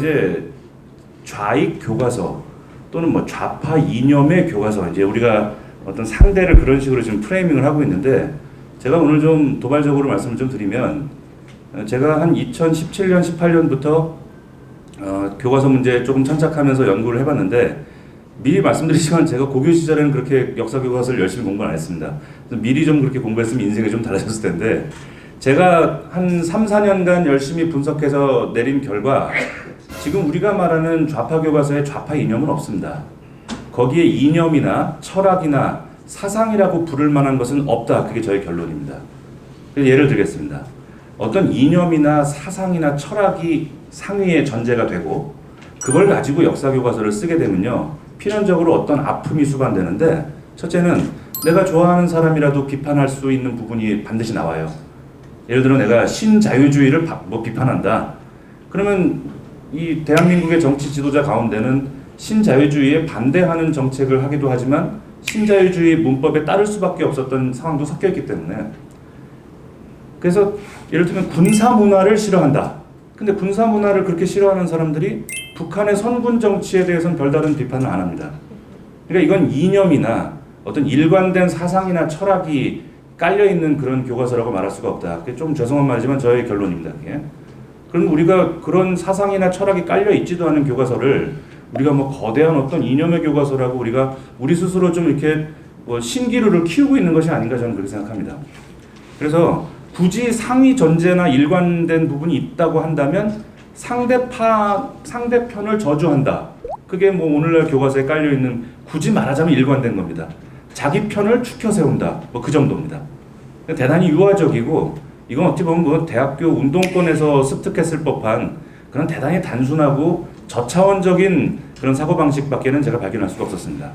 이제 좌익 교과서 또는 뭐 좌파 이념의 교과서, 이제 우리가 어떤 상대를 그런 식으로 지금 프레이밍을 하고 있는데, 제가 오늘 좀 도발적으로 말씀을 좀 드리면, 제가 한 2017년, 18년부터 교과서 문제 조금 천착하면서 연구를 해봤는데, 미리 말씀드리지만 제가 고교 시절에는 그렇게 역사 교과서를 열심히 공부 안 했습니다. 미리 좀 그렇게 공부했으면 인생이 좀 달라졌을 텐데, 제가 한 3, 4년간 열심히 분석해서 내린 결과, 지금 우리가 말하는 좌파 교과서에 좌파 이념은 없습니다. 거기에 이념이나 철학이나 사상이라고 부를 만한 것은 없다. 그게 저의 결론입니다. 예를 들겠습니다. 어떤 이념이나 사상이나 철학이 상위의 전제가 되고, 그걸 가지고 역사 교과서를 쓰게 되면요, 필연적으로 어떤 아픔이 수반되는데, 첫째는 내가 좋아하는 사람이라도 비판할 수 있는 부분이 반드시 나와요. 예를 들어 내가 신자유주의를 비판한다. 그러면 이 대한민국의 정치 지도자 가운데는 신자유주의에 반대하는 정책을 하기도 하지만 신자유주의 문법에 따를 수밖에 없었던 상황도 섞여 있기 때문에, 그래서 예를 들면 군사 문화를 싫어한다. 근데 군사 문화를 그렇게 싫어하는 사람들이 북한의 선군 정치에 대해서는 별다른 비판을 안 합니다. 그러니까 이건 이념이나 어떤 일관된 사상이나 철학이 깔려있는 그런 교과서라고 말할 수가 없다. 그게 좀 죄송한 말이지만 저의 결론입니다. 그게. 그럼 우리가 그런 사상이나 철학이 깔려있지도 않은 교과서를 우리가 뭐 거대한 어떤 이념의 교과서라고 우리가 우리 스스로 좀 이렇게 뭐 신기루를 키우고 있는 것이 아닌가 저는 그렇게 생각합니다. 그래서 굳이 상위 전제나 일관된 부분이 있다고 한다면 상대편을 저주한다. 그게 뭐 오늘날 교과서에 깔려있는, 굳이 말하자면 일관된 겁니다. 자기 편을 추켜 세운다. 뭐 그 정도입니다. 대단히 유화적이고, 이건 어떻게 보면 뭐 대학교 운동권에서 습득했을 법한 그런 대단히 단순하고 저차원적인 그런 사고방식밖에는 제가 발견할 수가 없었습니다.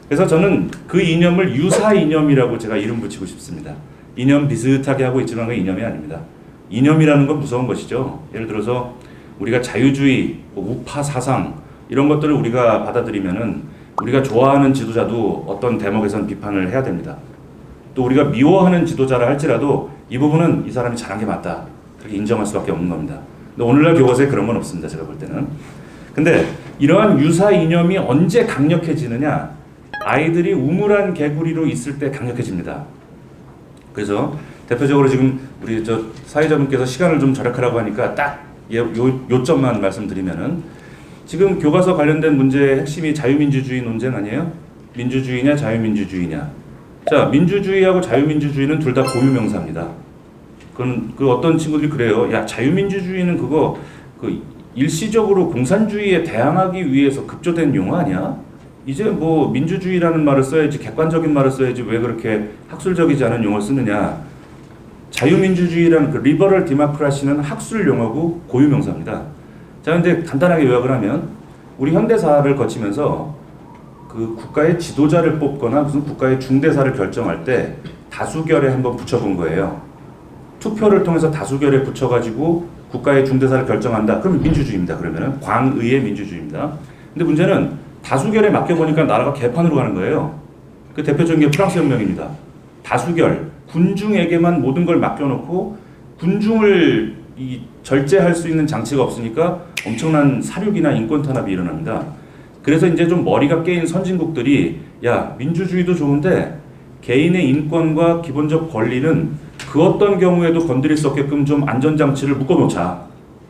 그래서 저는 그 이념을 유사 이념이라고 제가 이름 붙이고 싶습니다. 이념 비슷하게 하고 있지만 그 이념이 아닙니다. 이념이라는 건 무서운 것이죠. 예를 들어서 우리가 자유주의, 우파 사상 이런 것들을 우리가 받아들이면은 우리가 좋아하는 지도자도 어떤 대목에선 비판을 해야 됩니다. 또 우리가 미워하는 지도자라 할지라도 이 부분은 이 사람이 잘한 게 맞다. 그렇게 인정할 수밖에 없는 겁니다. 근데 오늘날 교과서에 그런 건 없습니다. 제가 볼 때는. 근데 이러한 유사 이념이 언제 강력해지느냐? 아이들이 우물안 개구리로 있을 때 강력해집니다. 그래서 대표적으로 지금 우리 저 사회자분께서 시간을 좀 절약하라고 하니까 딱 요점만 말씀드리면은, 지금 교과서 관련된 문제의 핵심이 자유민주주의 논쟁 아니에요? 민주주의냐 자유민주주의냐. 자, 민주주의하고 자유민주주의는 둘 다 고유명사입니다. 그건 그 어떤 친구들이 그래요. 야, 자유민주주의는 그거 그 일시적으로 공산주의에 대항하기 위해서 급조된 용어 아니야? 이제 뭐 민주주의라는 말을 써야지, 객관적인 말을 써야지 왜 그렇게 학술적이지 않은 용어를 쓰느냐. 자유민주주의라는 그 리버럴 디모크라시는 학술 용어고 고유명사입니다. 자, 근데 간단하게 요약을 하면 우리 현대사를 거치면서 그 국가의 지도자를 뽑거나 무슨 국가의 중대사를 결정할 때 다수결에 한번 붙여본 거예요. 투표를 통해서 다수결에 붙여가지고 국가의 중대사를 결정한다. 그럼 민주주의입니다. 그러면은 광의의 민주주의입니다. 근데 문제는 다수결에 맡겨보니까 나라가 개판으로 가는 거예요. 그 대표적인 게 프랑스 혁명입니다. 다수결, 군중에게만 모든 걸 맡겨놓고 군중을 절제할 수 있는 장치가 없으니까 엄청난 사륙이나 인권 탄압이 일어납니다. 그래서 이제 좀 머리가 깨인 선진국들이, 야, 민주주의도 좋은데 개인의 인권과 기본적 권리는 그 어떤 경우에도 건드릴 수 없게끔 좀 안전장치를 묶어놓자.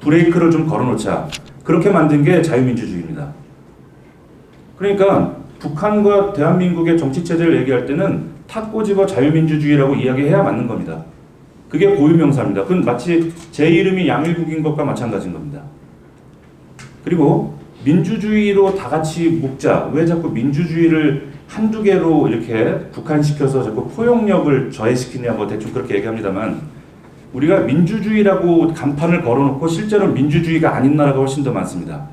브레이크를 좀 걸어놓자. 그렇게 만든 게 자유민주주의입니다. 그러니까 북한과 대한민국의 정치체제를 얘기할 때는 탁 꼬집어 자유민주주의라고 이야기해야 맞는 겁니다. 그게 고유명사입니다. 그건 마치 제 이름이 양일국인 것과 마찬가지인 겁니다. 그리고 민주주의로 다 같이 묶자. 왜 자꾸 민주주의를 한두 개로 이렇게 국한시켜서 자꾸 포용력을 저해시키냐, 뭐 대충 그렇게 얘기합니다만, 우리가 민주주의라고 간판을 걸어놓고 실제로 민주주의가 아닌 나라가 훨씬 더 많습니다.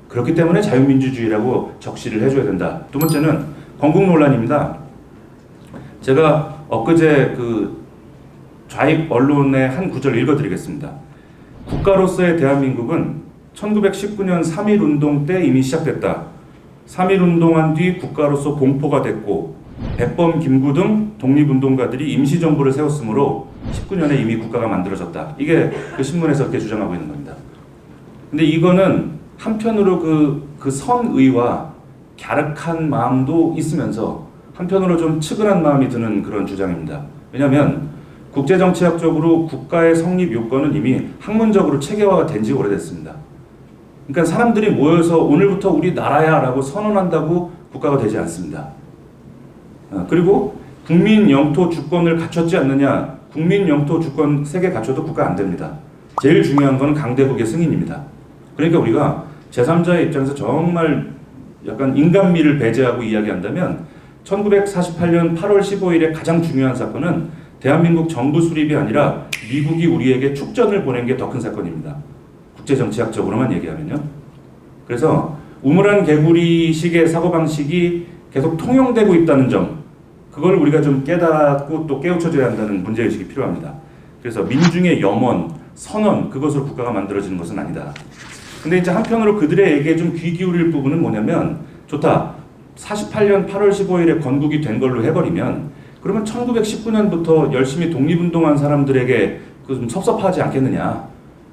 그렇기 때문에 자유민주주의라고 적시를 해줘야 된다. 두 번째는 건국 논란입니다. 제가 엊그제 그 좌익 언론의 한 구절을 읽어드리겠습니다. 국가로서의 대한민국은 1919년 3.1운동 때 이미 시작됐다. 3.1운동한 뒤 국가로서 공포가 됐고 백범, 김구 등 독립운동가들이 임시정부를 세웠으므로 19년에 이미 국가가 만들어졌다. 이게 그 신문에서 그렇게 주장하고 있는 겁니다. 근데 이거는 한편으로 그 선의와 갸륵한 마음도 있으면서 한편으로 좀 측은한 마음이 드는 그런 주장입니다. 왜냐하면 국제정치학적으로 국가의 성립 요건은 이미 학문적으로 체계화가 된 지 오래됐습니다. 그러니까 사람들이 모여서 오늘부터 우리 나라야 라고 선언한다고 국가가 되지 않습니다. 그리고 국민 영토 주권을 갖췄지 않느냐, 국민 영토 주권 3개 갖춰도 국가 안 됩니다. 제일 중요한 건 강대국의 승인입니다. 그러니까 우리가 제3자의 입장에서 정말 약간 인간미를 배제하고 이야기한다면 1948년 8월 15일에 가장 중요한 사건은 대한민국 정부 수립이 아니라 미국이 우리에게 축전을 보낸 게 더 큰 사건입니다. 국제정치학적으로만 얘기하면요. 그래서 우물안 개구리식의 사고방식이 계속 통용되고 있다는 점, 그걸 우리가 좀 깨닫고 또 깨우쳐줘야 한다는 문제의식이 필요합니다. 그래서 민중의 염원, 선언, 그것으로 국가가 만들어지는 것은 아니다. 근데 이제 한편으로 그들의 얘기에 좀 귀 기울일 부분은 뭐냐면, 좋다, 48년 8월 15일에 건국이 된 걸로 해버리면 그러면 1919년부터 열심히 독립운동한 사람들에게 그 좀 섭섭하지 않겠느냐.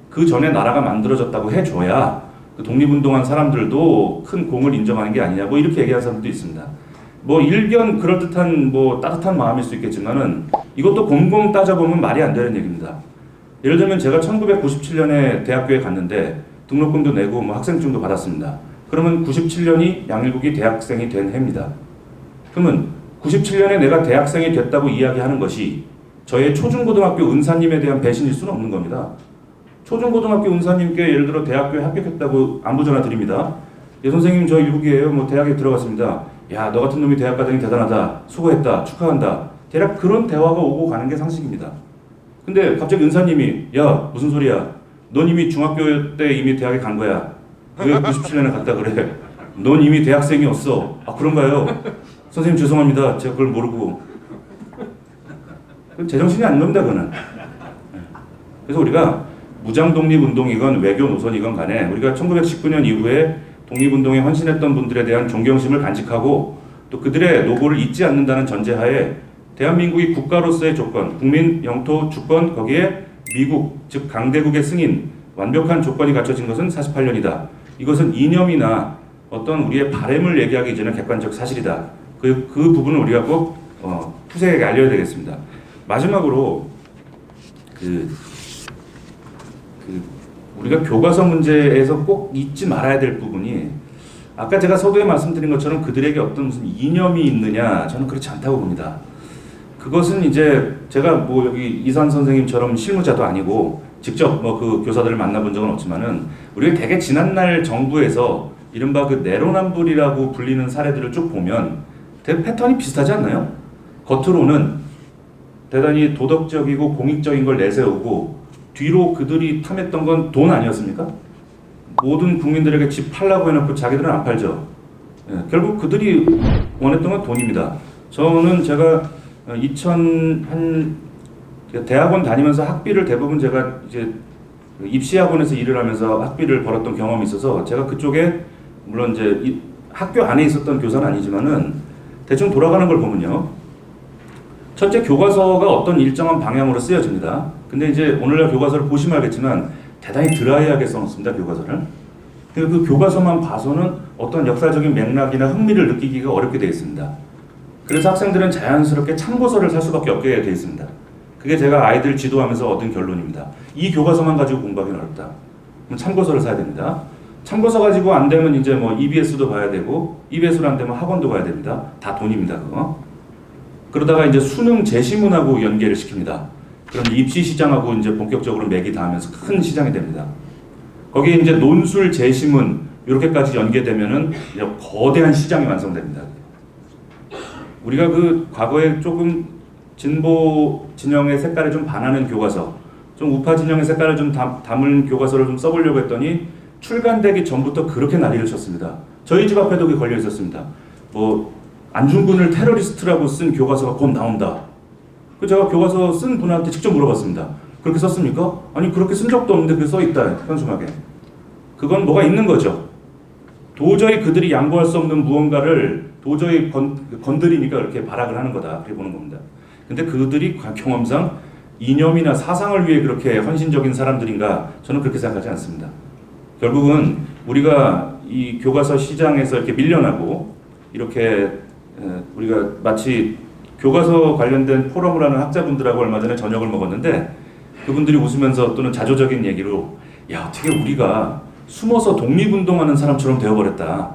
그 전에 나라가 만들어졌다고 해줘야 그 독립운동한 사람들도 큰 공을 인정하는 게 아니냐, 뭐 이렇게 얘기하는 사람도 있습니다. 뭐 일견 그럴듯한 뭐 따뜻한 마음일 수 있겠지만은 이것도 곰곰 따져보면 말이 안 되는 얘기입니다. 예를 들면 제가 1997년에 대학교에 갔는데 등록금도 내고 뭐 학생증도 받았습니다. 그러면 97년이 양일국이 대학생이 된 해입니다. 그러면 97년에 내가 대학생이 됐다고 이야기하는 것이 저의 초중고등학교 은사님에 대한 배신일 수는 없는 겁니다. 초중고등학교 은사님께 예를 들어 대학교에 합격했다고 안부 전화 드립니다. 예 선생님 저 일국이에요. 뭐 대학에 들어갔습니다. 야 너 같은 놈이 대학 가더니 대단하다. 수고했다. 축하한다. 대략 그런 대화가 오고 가는 게 상식입니다. 근데 갑자기 은사님이 야 무슨 소리야. 넌 이미 중학교 때 이미 대학에 간 거야. 왜 97년에 갔다 그래. 넌 이미 대학생이었어. 아 그런가요? 선생님 죄송합니다. 제가 그걸 모르고. 제정신이 아닌 겁니다 그거는. 그래서 우리가 무장독립운동이건 외교 노선이건 간에 우리가 1919년 이후에 독립운동에 헌신했던 분들에 대한 존경심을 간직하고 또 그들의 노고를 잊지 않는다는 전제하에 대한민국이 국가로서의 조건, 국민 영토 주권 거기에 미국, 즉 강대국의 승인, 완벽한 조건이 갖춰진 것은 48년이다. 이것은 이념이나 어떤 우리의 바램을 얘기하기 이전에 객관적 사실이다. 그 부분을 우리가 꼭 후세에게 알려야 되겠습니다. 마지막으로 우리가 교과서 문제에서 꼭 잊지 말아야 될 부분이 아까 제가 서두에 말씀드린 것처럼 그들에게 어떤 무슨 이념이 있느냐 저는 그렇지 않다고 봅니다. 그것은 이제 제가 뭐 여기 이산 선생님처럼 실무자도 아니고 직접 뭐 그 교사들을 만나본 적은 없지만은 우리가 되게 지난날 정부에서 이른바 그 내로남불이라고 불리는 사례들을 쭉 보면 되게 패턴이 비슷하지 않나요? 겉으로는 대단히 도덕적이고 공익적인 걸 내세우고 뒤로 그들이 탐했던 건 돈 아니었습니까? 모든 국민들에게 집 팔라고 해놓고 자기들은 안 팔죠. 예, 결국 그들이 원했던 건 돈입니다. 저는 제가 대학원 다니면서 학비를 대부분 제가 이제 입시학원에서 일을 하면서 학비를 벌었던 경험이 있어서 제가 그쪽에 물론 이제 학교 안에 있었던 교사는 아니지만은 대충 돌아가는 걸 보면요. 첫째 교과서가 어떤 일정한 방향으로 쓰여집니다. 근데 이제 오늘날 교과서를 보시면 알겠지만 대단히 드라이하게 써놓습니다. 교과서를. 그 교과서만 봐서는 어떤 역사적인 맥락이나 흥미를 느끼기가 어렵게 되어 있습니다. 그래서 학생들은 자연스럽게 참고서를 살 수밖에 없게 되어 있습니다. 그게 제가 아이들 지도하면서 얻은 결론입니다. 이 교과서만 가지고 공부하기는 어렵다. 그럼 참고서를 사야 됩니다. 참고서 가지고 안 되면 이제 뭐 EBS도 봐야 되고 EBS로 안 되면 학원도 가야 됩니다. 다 돈입니다. 그거. 그러다가 이제 수능 재시문하고 연계를 시킵니다. 그럼 입시 시장하고 이제 본격적으로 맥이 닿으면서 큰 시장이 됩니다. 거기에 이제 논술 재시문 이렇게까지 연계되면은 이제 거대한 시장이 완성됩니다. 우리가 그 과거에 조금 진보 진영의 색깔에 좀 반하는 교과서, 좀 우파 진영의 색깔을 좀 담은 교과서를 좀 써보려고 했더니 출간되기 전부터 그렇게 난리를 쳤습니다. 저희 집 앞에도 그게 걸려 있었습니다. 뭐 안중근을 테러리스트라고 쓴 교과서가 곧 나온다. 그 제가 교과서 쓴 분한테 직접 물어봤습니다. 그렇게 썼습니까? 아니 그렇게 쓴 적도 없는데 그게 써있다. 현수막에. 그건 뭐가 있는 거죠. 도저히 그들이 양보할 수 없는 무언가를 도저히 건드리니까 이렇게 발악을 하는 거다. 그렇게 보는 겁니다. 근데 그들이 경험상 이념이나 사상을 위해 그렇게 헌신적인 사람들인가? 저는 그렇게 생각하지 않습니다. 결국은 우리가 이 교과서 시장에서 이렇게 밀려나고 이렇게 우리가 마치 교과서 관련된 포럼을 하는 학자분들하고 얼마 전에 저녁을 먹었는데 그분들이 웃으면서 또는 자조적인 얘기로 야 어떻게 우리가 숨어서 독립운동하는 사람처럼 되어버렸다.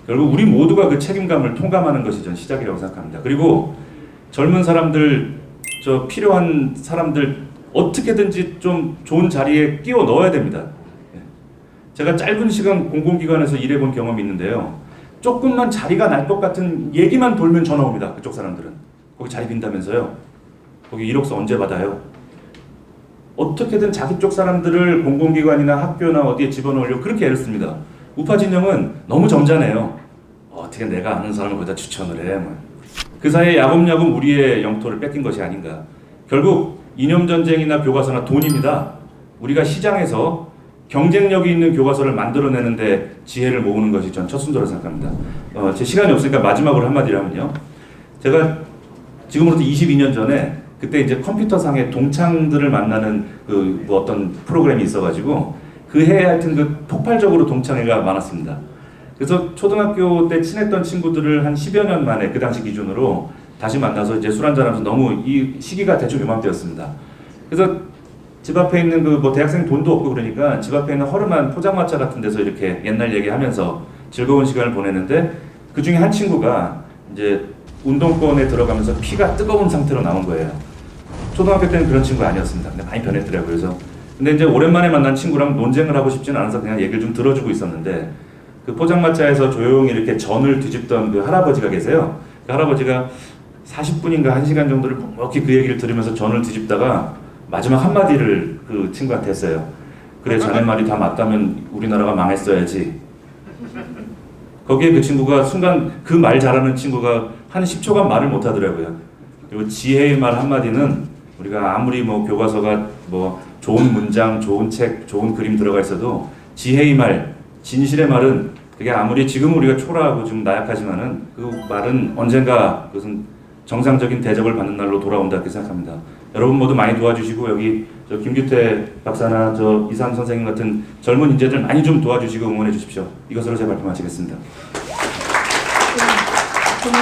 결국 우리 모두가 그 책임감을 통감하는 것이 전 시작이라고 생각합니다. 그리고 젊은 사람들, 필요한 사람들 어떻게든지 좀 좋은 자리에 끼워 넣어야 됩니다. 제가 짧은 시간 공공기관에서 일해본 경험이 있는데요. 조금만 자리가 날 것 같은 얘기만 돌면 전화 옵니다. 그쪽 사람들은. 거기 자리 빈다면서요. 거기 이력서 언제 받아요? 어떻게든 자기 쪽 사람들을 공공기관이나 학교나 어디에 집어넣으려고 그렇게 애를 씁니다. 우파 진영은 너무 점잖해요. 어떻게 내가 아는 사람을 거기다 추천을 해. 그 사이에 야금야금 우리의 영토를 뺏긴 것이 아닌가. 결국 이념전쟁이나 교과서나 돈입니다. 우리가 시장에서 경쟁력이 있는 교과서를 만들어내는데 지혜를 모으는 것이 전 첫 순서라고 생각합니다. 제 시간이 없으니까 마지막으로 한마디라면요. 제가 지금으로부터 22년 전에 그때 이제 컴퓨터상의 동창들을 만나는 어떤 프로그램이 있어가지고 그 해에 하여튼 폭발적으로 동창회가 많았습니다. 그래서 초등학교 때 친했던 친구들을 한 10여 년 만에 그 당시 기준으로 다시 만나서 이제 술 한잔하면서 너무 이 시기가 대충 요맘때였습니다. 그래서 집 앞에 있는 대학생 돈도 없고 그러니까 집 앞에 있는 허름한 포장마차 같은 데서 이렇게 옛날 얘기하면서 즐거운 시간을 보내는데 그 중에 한 친구가 이제 운동권에 들어가면서 피가 뜨거운 상태로 나온 거예요. 초등학교 때는 그런 친구 아니었습니다. 근데 많이 변했더라고요. 그래서 근데 이제 오랜만에 만난 친구랑 논쟁을 하고 싶진 않아서 그냥 얘기를 좀 들어주고 있었는데 그 포장마차에서 조용히 이렇게 전을 뒤집던 그 할아버지가 계세요. 그 할아버지가 40분인가 1시간 정도를 묵묵히 그 얘기를 들으면서 전을 뒤집다가 마지막 한마디를 그 친구한테 했어요. 그래 자네 말이 다 맞다면 우리나라가 망했어야지. 거기에 그 친구가 순간 그 말 잘하는 친구가 한 10초간 말을 못 하더라고요. 그리고 지혜의 말 한마디는 우리가 아무리 교과서가 좋은 문장, 좋은 책, 좋은 그림 들어가 있어도 지혜의 말, 진실의 말은 그게 아무리 지금 우리가 초라하고 좀 나약하지만은 그 말은 언젠가 그것은 정상적인 대접을 받는 날로 돌아온다 이렇게 생각합니다. 여러분 모두 많이 도와주시고 여기 김규태 박사나 이상 선생님 같은 젊은 인재들 많이 좀 도와주시고 응원해 주십시오. 이것으로 제 발표 마치겠습니다.